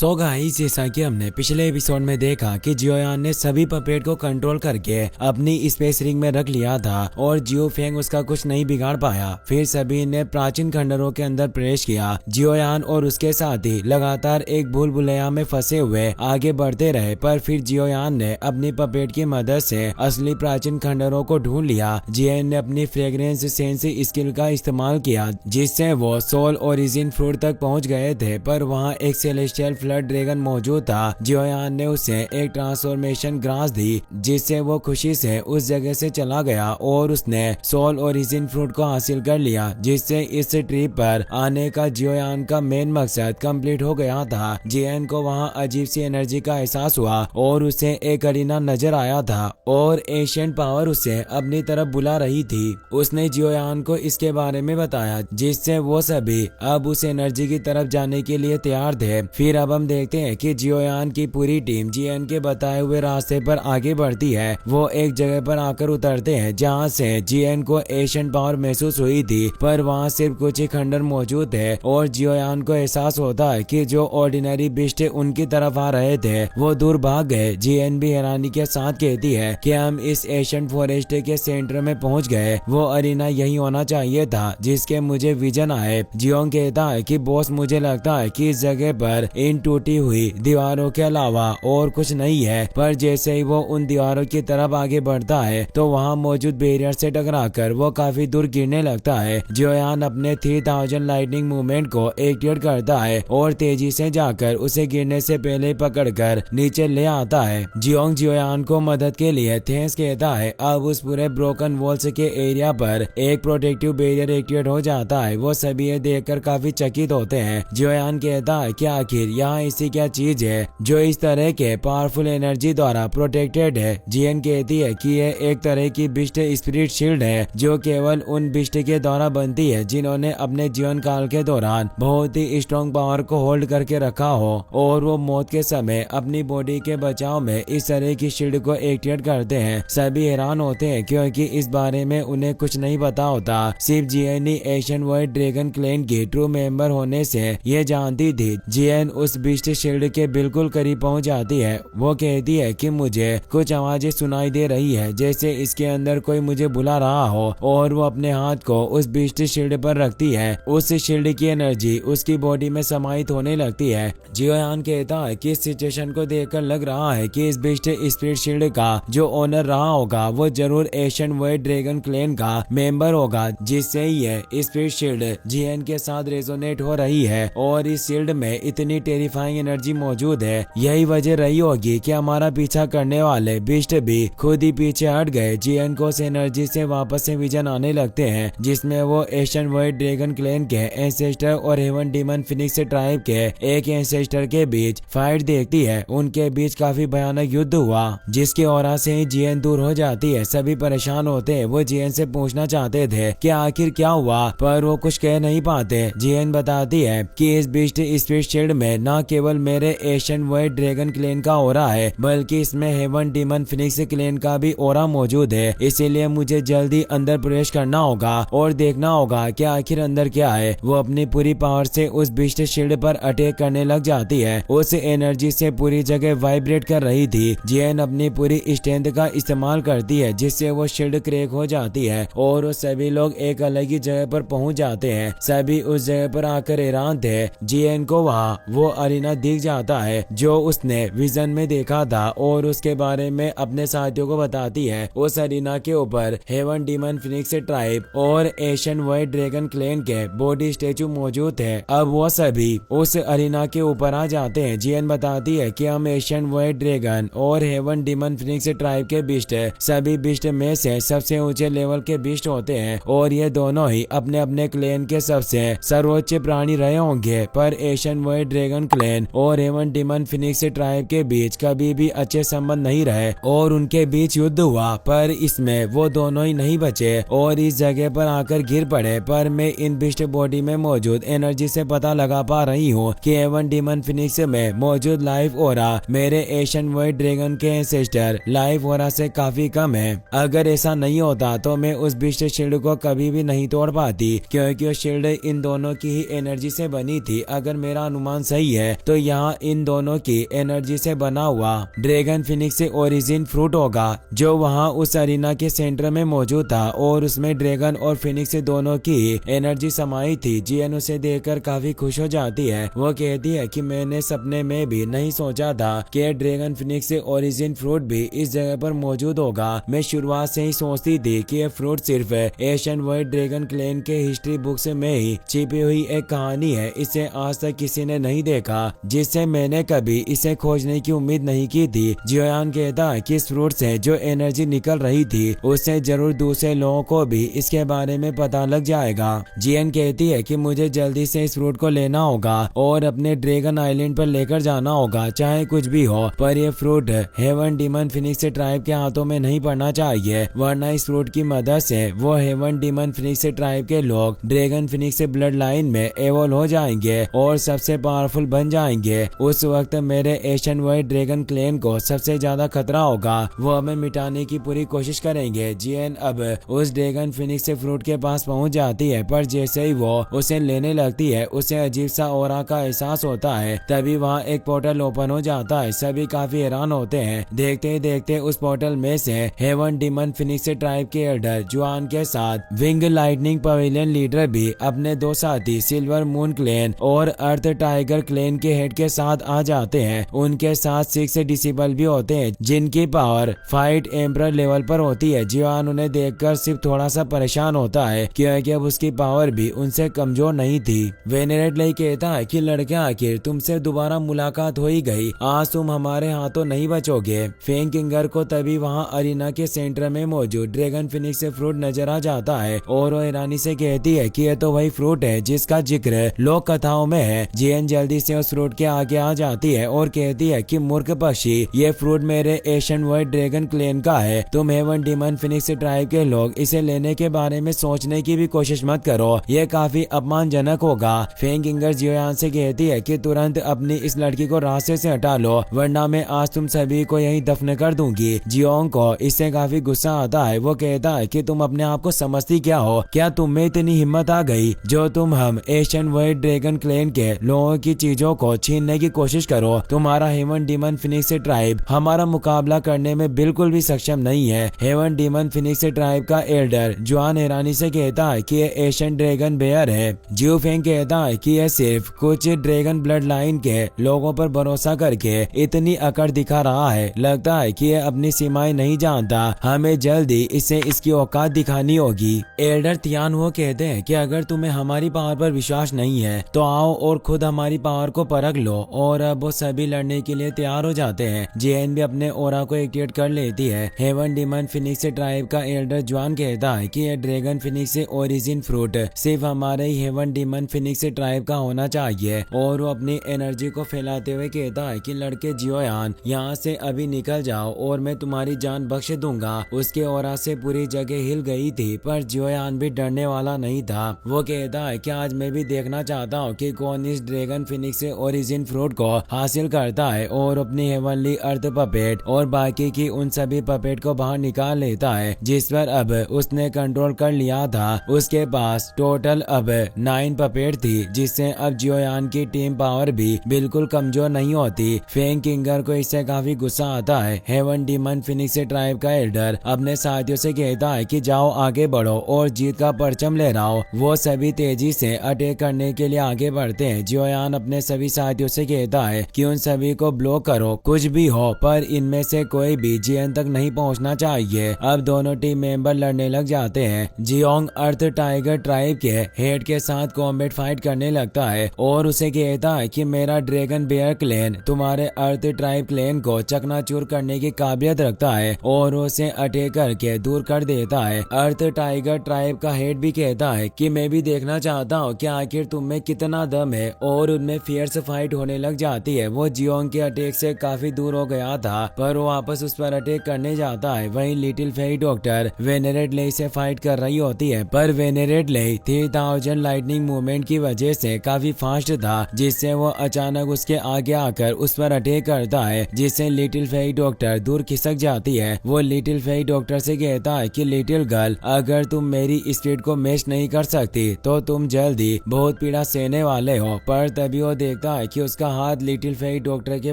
So guys, जैसा कि हमने पिछले एपिसोड में देखा कि जियोयान ने सभी पपेट को कंट्रोल करके अपनी स्पेस रिंग में रख लिया था और जियो फेंग उसका कुछ नहीं बिगाड़ पाया। फिर सभी ने प्राचीन खंडरों के अंदर प्रवेश किया। जियोयान और उसके साथी लगातार एक भूल भुलैया में फंसे हुए आगे बढ़ते रहे, पर फिर जियोयान ने अपनी पपेट की मदद से असली प्राचीन खंडरों को ढूंढ लिया। जियन ने अपनी फ्रेग्रेंस सेंस स्किल का इस्तेमाल किया, जिससे वो सोल ओरिजिन फ्रूट तक पहुंच गए थे, पर वहां एक सेलेस्टियल फ्लड ड्रैगन मौजूद था। जियोयान ने उसे एक ट्रांसफॉर्मेशन ग्रास दी, जिससे वो खुशी से उस जगह से चला गया और उसने सोल ओरिजिन फ्रूट को हासिल कर लिया, जिससे इस ट्रिप पर आने का जियोयान का मेन मकसद कंप्लीट हो गया था। जियन को वहां अजीब सी एनर्जी का एहसास हुआ और उसे एक अरीना नजर आया था और एशियन पावर उसे अपनी तरफ बुला रही थी। उसने जियोयान को इसके बारे में बताया, जिससे वो सभी अब उस एनर्जी की तरफ जाने के लिए तैयार थे। फिर अब हम देखते हैं कि जियोयान की पूरी टीम जियन के बताए हुए रास्ते पर आगे बढ़ती है। वो एक जगह पर आकर उतरते हैं जहां से जियन को एशियन पावर महसूस हुई थी, पर वहां सिर्फ कुछ ही खंडर मौजूद थे और जियोयान को एहसास होता है कि जो ऑर्डिनरी बिस्ट उनकी तरफ आ रहे थे वो दूर भाग गए। जियन भी हैरानी के साथ कहती है कि हम इस एशियन फॉरेस्ट के सेंटर में पहुंच गए। वो अरीना यही होना चाहिए था जिसके मुझे विजन आए। जियोंग कहता है कि बॉस, मुझे लगता है कि इस जगह पर इन टूटी हुई दीवारों के अलावा और कुछ नहीं है। पर जैसे ही वो उन दीवारों की तरफ आगे बढ़ता है तो वहां मौजूद बैरियर से टकराकर वो काफी दूर गिरने लगता है। जियोयान अपने 3000 लाइटनिंग मूवमेंट को एक्टिवेट करता है और तेजी से जाकर उसे गिरने से पहले पकड़कर नीचे ले आता है। जियोंग जियोयान को मदद के लिए थैंक्स कहता है। अब उस पूरे ब्रोकन वॉल्स के एरिया पर एक प्रोटेक्टिव बैरियर एक्टिवेट हो जाता है। वो सभी ये देखकर काफी चकित होते हैं। जियोयान कहता है कि आखिर यहाँ ऐसी क्या चीज है जो इस तरह के पावरफुल एनर्जी द्वारा प्रोटेक्टेड है। जियन कहती है कि यह एक तरह की बिस्ट स्पिरिट शील्ड है जो केवल उन बिस्ट के द्वारा बनती है जिन्होंने अपने जीवन काल के दौरान बहुत ही स्ट्रॉन्ग पावर को होल्ड करके रखा हो और वो मौत के समय अपनी बॉडी के बचाव में इस तरह की शील्ड को एक्टिवेट करते हैं। सभी हैरान होते हैं क्योंकि इस बारे में उन्हें कुछ नहीं पता होता। सिर्फ जियन ही एशियन वाइट ड्रैगन क्लैन की ट्रू मेंबर होने से ये जानती थी। जियन उस बिस्ट शील्ड के बिल्कुल करीब पहुंच जाती है। वो कहती है कि मुझे कुछ आवाजें सुनाई दे रही है, जैसे इसके अंदर कोई मुझे बुला रहा हो, और वो अपने हाथ को उस बिस्ट शील्ड पर रखती है। उस शील्ड की एनर्जी उसकी बॉडी में समाहित होने लगती है। जियोयान कहता है कि इस सिचुएशन को देखकर लग रहा है कि इस बिस्ट स्पिरिट शील्ड का जो ओनर रहा होगा वो जरूर एशियन वाइट ड्रैगन क्लैन का मेंबर होगा, जिससे ये स्पिरिट शील्ड जियन के साथ रेजोनेट हो रही है और इस शील्ड में इतनी टेरिफाइंग एनर्जी मौजूद है। यही वजह रही होगी कि हमारा पीछा करने वाले बिस्ट भी खुद ही पीछे हट गए। जियन को उस एनर्जी से वापस से विजन आने लगते हैं, जिसमें वो एशियन वाइट ड्रैगन क्लैन के एंसेस्टर और हेवन डीमन फिनिक्स ट्राइब के एक एंसेस्टर के बीच फाइट देखती है। उनके बीच काफी भयानक युद्ध हुआ, जिसके ऑरा से ही जियन दूर हो जाती है। सभी परेशान होते हैं। वो जियन से पूछना चाहते थे कि आखिर क्या हुआ, पर वो कुछ कह नहीं पाते। जियन बताती है कि इस बिस्ट स्पिरिट शील्ड में न केवल मेरे एशियन वाइट ड्रैगन क्लैन का ओरा है, बल्कि इसमें हेवन डीमन फिनिक्स क्लैन का भी ओरा मौजूद है। इसीलिए मुझे जल्दी अंदर प्रवेश करना होगा और देखना होगा कि आखिर अंदर क्या है। वो अपनी पूरी पावर से उस बिस्ट शील्ड पर अटैक करने लग जाती है। उस एनर्जी से पूरी जगह वाइब्रेट कर रही थी। जियन अपनी पूरी स्ट्रेंथ का इस्तेमाल करती है, जिससे वो शील्ड क्रैक हो जाती है और वो सभी लोग एक अलग ही जगह पर पहुंच जाते हैं। सभी उस जगह पर आकर हैरान थे। जियन को वहाँ वो अरीना दिख जाता है जो उसने विजन में देखा था और उसके बारे में अपने साथियों को बताती है। उस अरीना के ऊपर हेवन डीमन फिनिक्स ट्राइब और एशियन वाइट ड्रैगन क्लैन के बॉडी स्टेचू मौजूद है। अब वो सभी उस अरीना के ऊपर आ जाते हैं। जियन बताती है कि हम एशियन वाइट ड्रैगन और हेवन डीमन फिनिक्स ट्राइब के बिस्ट सभी बिस्ट में से सबसे ऊंचे लेवल के बिस्ट होते हैं और ये दोनों ही अपने अपने क्लैन के सबसे सर्वोच्च प्राणी रहे होंगे। पर एशियन वाइट ड्रैगन क्लैन और हेवन डीमन फिनिक्स ट्राइब के बीच कभी भी अच्छे संबंध नहीं रहे और उनके बीच युद्ध हुआ, पर इसमें वो दोनों ही नहीं बचे और इस जगह पर आकर गिर पड़े। पर मैं इन बिस्ट बॉडी में मौजूद एनर्जी से पता लगा पा रही हूँ कि हेवन डीमन फिनिक्स में मौजूद लाइफ ओरा मेरे एशियन वाइट ड्रैगन के एंसेस्टर लाइफ ओरा से काफी कम है। अगर ऐसा नहीं होता तो मैं उस बिस्ट शील्ड को कभी भी नहीं तोड़ पाती, क्योंकि वो शील्ड इन दोनों की ही एनर्जी से बनी थी। अगर मेरा अनुमान सही है है तो यहाँ इन दोनों की एनर्जी से बना हुआ ड्रैगन फिनिक्स से ओरिजिन फ्रूट होगा जो वहाँ उस अरीना के सेंटर में मौजूद था और उसमें ड्रैगन और फिनिक्स से दोनों की एनर्जी समाई थी। जियन उसे देखकर काफी खुश हो जाती है। वो कहती है कि मैंने सपने में भी नहीं सोचा था कि ड्रैगन फिनिक्स से ओरिजिन फ्रूट भी इस जगह पर मौजूद होगा। मैं शुरुआत से ही सोचती थी कि यह फ्रूट सिर्फ एशियन वाइट ड्रैगन क्लैन के हिस्ट्री बुक्स में ही छिपी हुई एक कहानी है। इसे आज तक किसी ने नहीं देखा, जिससे मैंने कभी इसे खोजने की उम्मीद नहीं की थी। जियोयान कहता है कि इस फ्रूट से जो एनर्जी निकल रही थी उससे जरूर दूसरे लोगों को भी इसके बारे में पता लग जाएगा। जियन कहती है कि मुझे जल्दी से इस फ्रूट को लेना होगा और अपने ड्रैगन आइलैंड पर लेकर जाना होगा, चाहे कुछ भी हो। पर यह fruit heaven demon phoenix tribe के हाथों में नहीं पड़ना चाहिए, वरना इस फ्रूट की मदद से वो हेवन डीमन फिनिक्स ट्राइब के लोग ड्रैगन फिनिक्स ब्लड लाइन में एवोल्व हो जाएंगे और सबसे पावरफुल बन जाएंगे। उस वक्त मेरे एशियन वाइट ड्रैगन क्लैन को सबसे ज्यादा खतरा होगा, वो हमें मिटाने की पूरी कोशिश करेंगे। जियन अब उस ड्रैगन फिनिक्स फ्रूट के पास पहुंच जाती है, पर जैसे ही वो उसे लेने लगती है उसे अजीब सा ऑरा का एहसास होता है। तभी वहाँ एक पोर्टल ओपन हो जाता है। सभी काफी हैरान होते हैं। देखते ही देखते उस पोर्टल में से हेवन डीमन फिनिक्स ट्राइब के एल्डर जुआन के साथ विंग लाइटनिंग पवेलियन लीडर भी अपने दो साथी सिल्वर मून क्लैन और अर्थ टाइगर क्लैन के हेड के साथ आ जाते हैं। उनके साथ 6 डिसेबल भी होते हैं जिनकी पावर फाइट एम्परर लेवल पर होती है। जुआन उन्हें देखकर सिर्फ थोड़ा सा परेशान होता है क्योंकि अब उसकी पावर भी उनसे कमजोर नहीं थी। वेनेरेट ले कहता है कि लड़के आखिर तुमसे दोबारा मुलाकात हो ही गई, आज तुम हमारे हाथों नहीं बचोगे। फेंग किंगर को तभी वहाँ अरीना के सेंटर में मौजूद ड्रैगन फिनिक्स फ्रूट नजर आ जाता है और वो ईरानी से कहती है कि यह तो वही फ्रूट है जिसका जिक्र लोक कथाओं में है। जियन जल्दी से उस फ्रूट के आगे आ जाती है और कहती है कि मूर्ख पक्षी, ये फ्रूट मेरे एशियन वाइट ड्रैगन क्लैन का है। तुम हेवन डीमन फिनिक्स ट्राइब के लोग इसे लेने के बारे में सोचने की भी कोशिश मत करो, ये काफी अपमानजनक होगा। फेंग किंगर जियोयान से कहती है कि तुरंत अपनी इस लड़की को रास्ते से हटा लो, वरना मैं आज तुम सभी को यहीं दफन कर दूंगी। जियोंग को इससे काफी गुस्सा आता है। वो कहता है कि तुम अपने आप को समझती क्या हो? क्या तुम में इतनी हिम्मत आ गई जो तुम हम एशियन वाइट ड्रैगन क्लैन के लोगों की चीजों को छीनने की कोशिश करो? तुम्हारा हेवन डीमन फिनिक्स ट्राइब हमारा मुकाबला करने में बिल्कुल भी सक्षम नहीं है। हेवन डीमन फिनिक्स ट्राइब का एल्डर जुआन हैरानी से कहता है कि यह एशियन ड्रैगन बेयर है। जियो फेंग कहता है कि यह सिर्फ कुछ ड्रैगन ब्लड लाइन के लोगों पर भरोसा करके इतनी अकड़ दिखा रहा है, लगता है कि यह अपनी सीमाएं नहीं जानता। हमें जल्दी इसे इसकी औकात दिखानी होगी। एल्डर तियान वो कहते हैं कि अगर तुम्हें हमारी पावर पर विश्वास नहीं है तो आओ और खुद हमारी पावर को परख लो। और अब वो सभी लड़ने के लिए तैयार हो जाते हैं। जेएन भी अपने ओरा को एक्टिवेट कर लेती है। हेवन डीमन फिनिक्स ट्राइब का एल्डर जुआन कहता है कि यह ड्रैगन फिनिक्स ओरिजिन फ्रूट सिर्फ हमारे ही हेवन डीमन फिनिक्स ट्राइब का होना चाहिए। और वो अपनी एनर्जी को फैलाते हुए कहता है कि लड़के जियोयान, यहाँ से अभी निकल जाओ और मैं तुम्हारी जान बख्श दूंगा। उसके ओरा से पूरी जगह हिल गई थी, पर जियोयान भी डरने वाला नहीं था। वो कहता है कि आज मैं भी देखना चाहता हूँ कि कौन इस ड्रैगन फिनिक्स ओरिजिन फ्रूट को हासिल करता है और अपनी हेवनली अर्थ पपेट और बाकी की उन सभी पपेट को बाहर निकाल लेता है जिस पर अब उसने कंट्रोल कर लिया था। उसके पास टोटल अब 9 पपेट थी, जिससे अब जियोयान की टीम पावर भी बिल्कुल कमजोर नहीं होती। फेंग किंगर को इससे काफी गुस्सा आता है। हेवन डीमन फिनिक्स ट्राइब का एल्डर अपने साथियों से कहता है कि जाओ आगे बढ़ो और जीत का परचम लहराओ। वो सभी तेजी से अटैक करने के लिए आगे बढ़ते हैं। जियोयान अपने सभी साथियों से कहता है कि उन सभी को ब्लॉक करो, कुछ भी हो, पर इनमें से कोई भी जियन तक नहीं पहुंचना चाहिए। अब दोनों टीम मेंबर लड़ने लग जाते हैं। जियोंग अर्थ टाइगर ट्राइब के हेड के साथ कॉम्बैट फाइट करने लगता है और उसे कहता है कि मेरा ड्रैगन बेयर क्लैन तुम्हारे अर्थ ट्राइब क्लैन को चकनाचूर करने की काबिलियत रखता है और उसे अटैक करके दूर कर देता है। अर्थ टाइगर ट्राइब का हेड भी कहता है कि मैं भी देखना चाहता हूँ कि आखिर तुम में कितना दम है, और उनमें फियर्स फाइट होने लग जाती है। वो जियोंग के अटैक से काफी दूर हो गया था, पर वो वापस उस पर अटैक करने जाता है। वहीं लिटिल फेरी डॉक्टर वेनेरेट ले से फाइट कर रही होती है, पर वेनेरेट ले 3000 लाइटनिंग मूवमेंट की वजह से काफी फास्ट था, जिससे वो अचानक उसके आगे आकर उस पर अटैक करता है, जिससे लिटिल फेरी डॉक्टर दूर खिसक जाती है। वो लिटिल फेरी डॉक्टर से कहता है कि लिटिल गर्ल, अगर तुम मेरी स्पीड को मैच नहीं कर सकती तो तुम जल्दी बहुत पीड़ा सहने वाले हो। पर तभी वो देखता है कि उसका हाथ लिटिल फेई डॉक्टर के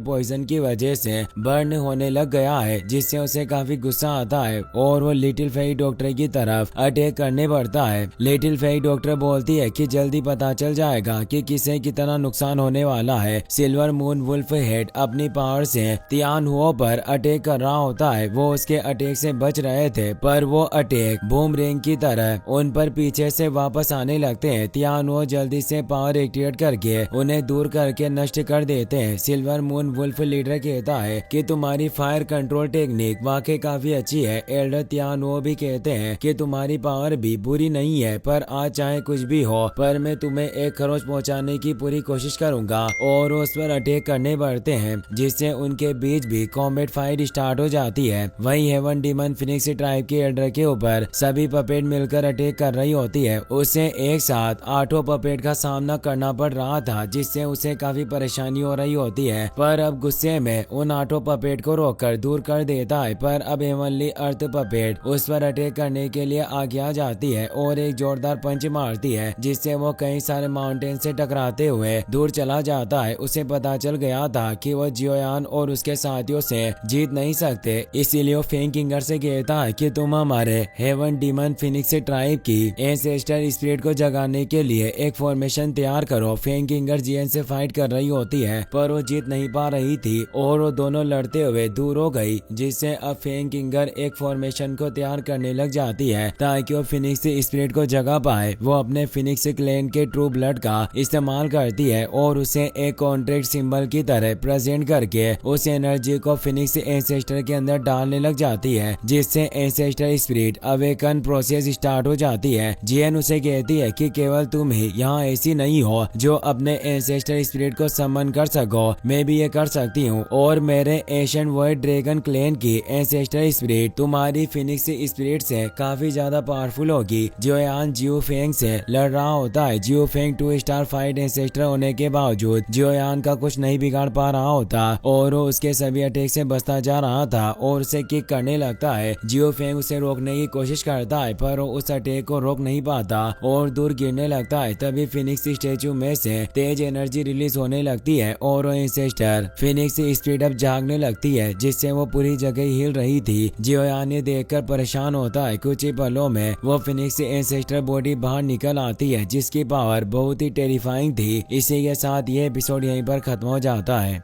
पॉइजन की वजह से बर्न होने लग गया है, जिससे उसे काफी गुस्सा आता है और वो लिटिल फेई डॉक्टर की तरफ अटैक करने पड़ता है। लिटिल फेई डॉक्टर बोलती है कि जल्दी पता चल जाएगा कि किसे कितना नुकसान होने वाला है। सिल्वर मून वुल्फ हेड अपनी पावर से तियान हुओ पर अटैक कर रहा होता है। वो उसके अटैक से बच रहे थे, पर वो अटैक बूमरैंग की तरह उन पर पीछे से वापस आने लगते हैं। तियान हुओ जल्दी से पावर एक्टिवेट करके उन्हें दूर करके नष्ट कर देते हैं। सिल्वर मून वुल्फ लीडर कहता है कि तुम्हारी फायर कंट्रोल टेक्निक वाकई काफी अच्छी है। एल्डर तियान हुओ भी कहते हैं कि तुम्हारी पावर भी बुरी नहीं है, पर आज चाहे कुछ भी हो, पर मैं तुम्हें एक खरोच पहुंचाने की पूरी कोशिश करूंगा। और उस पर अटैक करने पड़ते हैं, जिससे उनके बीच भी कॉम्बैट फाइट स्टार्ट हो जाती है। वहीं हेवन डीमन फिनिक्स ट्राइब के एल्डर के ऊपर सभी पपेट मिलकर अटैक कर रही होती है। उसे एक साथ 8 पपेट का सामना करना पड़ रहा था, जिससे उसे काफी परेशानी हो रही होती है। पर अब गुस्से में उन 8 पपेट को रोककर दूर कर देता है। पर अब हेवनली अर्थ पपेट उस पर अटैक करने के लिए आगे आ जाती है और एक जोरदार पंच मारती है, जिससे वो कई सारे माउंटेन से टकराते हुए दूर चला जाता है। उसे पता चल गया था कि वो जियोयान और उसके साथियों से जीत नहीं सकते, इसीलिए वो फेंग किंगर से कहता है कि तुम हमारे हेवन डीमन फिनिक्स ट्राइब की एंसेस्टर स्पिरिट को जगाने के लिए एक फॉर्मेशन तैयार करो। फेंग किंगर जियन से फाइट कर रही होती है, पर वो जीत नहीं पा रही थी और वो दोनों लड़ते हुए दूर हो गई, जिससे अब फेंग किंगर एक फॉर्मेशन को तैयार करने लग जाती है ताकि वो फिनिक्स स्पिरिट को जगा पाए। वो अपने फिनिक्स क्लैन के ट्रू ब्लड का इस्तेमाल करती है और उसे एक कॉन्ट्रैक्ट सिंबल की तरह प्रेजेंट करके उस एनर्जी को फिनिक्स एंसेस्टर के अंदर डालने लग जाती है, जिससे ancestor spirit awaken process start हो जाती है। जियन उसे कहती है कि केवल तुम ही यहाँ ऐसी नहीं हो जो अपने एंसेस्टर स्पिरिट को समन कर सको, मैं भी ये कर सकती हूँ और मेरे एशियन वॉइड ड्रैगन क्लैन की एंसेस्टर स्पिरिट तुम्हारी फिनिक्स स्पिरिट से काफी ज्यादा पावरफुल होगी। जियोयान जियो फेंग से लड़ रहा होता है। जियो फेंग 2 स्टार फाइट एंसेस्टर होने के बावजूद जियोयान का कुछ नहीं बिगाड़ पा रहा होता और वो उसके सभी अटैक से बचता जा रहा था और उसे किक करने लगता है। जियो फेंग उसे रोकने की कोशिश करता है, पर वो उस अटैक को रोक नहीं पाता और दूर गिरने लगता है। तभी फिनिक्स स्टेचू में से तेज एनर्जी रिलीज होने लगती है और वो एंसेस्टर फिनिक्स स्पीड अप जागने लगती है, जिससे वो पूरी जगह हिल रही थी। जियोयान ये देखकर परेशान होता है। कुछ ही पलों में वो फिनिक्स एंसेस्टर बॉडी बाहर निकल आती है, जिसकी पावर बहुत ही टेरिफाइंग थी। इसी के साथ ये एपिसोड यहीं पर खत्म हो जाता है।